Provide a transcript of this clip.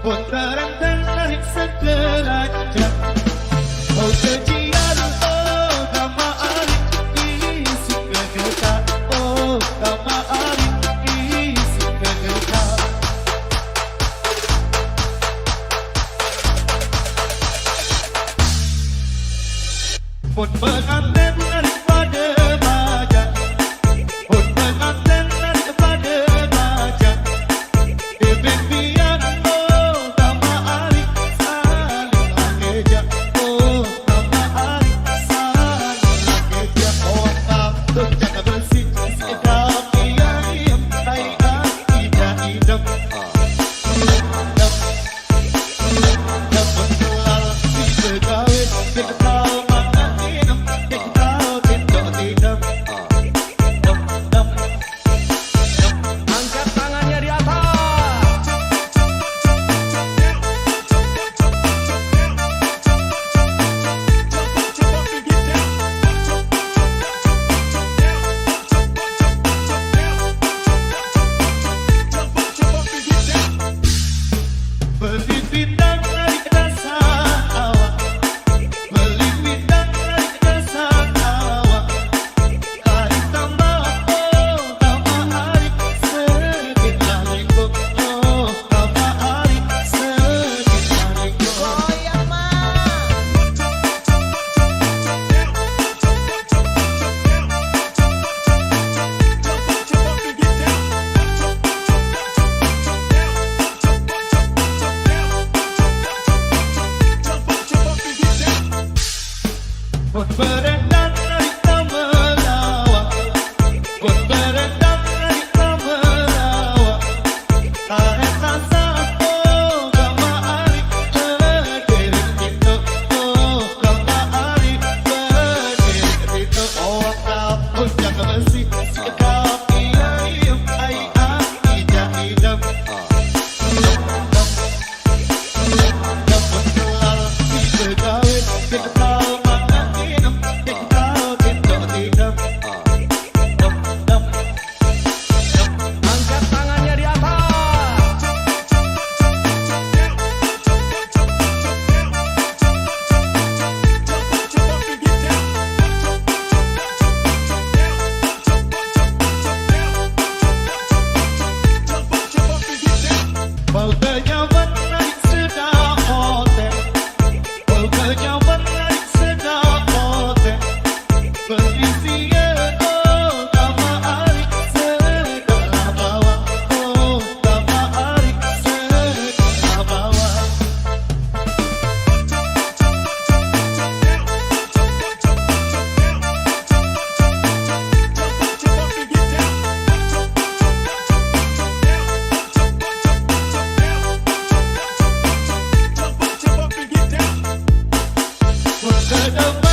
Putaran dan tarik sekeranjang. Oh kejian, oh kama arik isi kegetar. Oh kama arik isi kegetar. Pun pengantin tarik pada baja. Pun pengantin tarik pada baja. Ibin biar berenang naik melawak, berenang naik melawak. Tarik rasa oh kama arik berdiri itu, oh kama arik berdiri itu. Oh kapun jaga bersih, sikap iayam ayam ijah idam. Dapat kelal di pegawai kita. Good.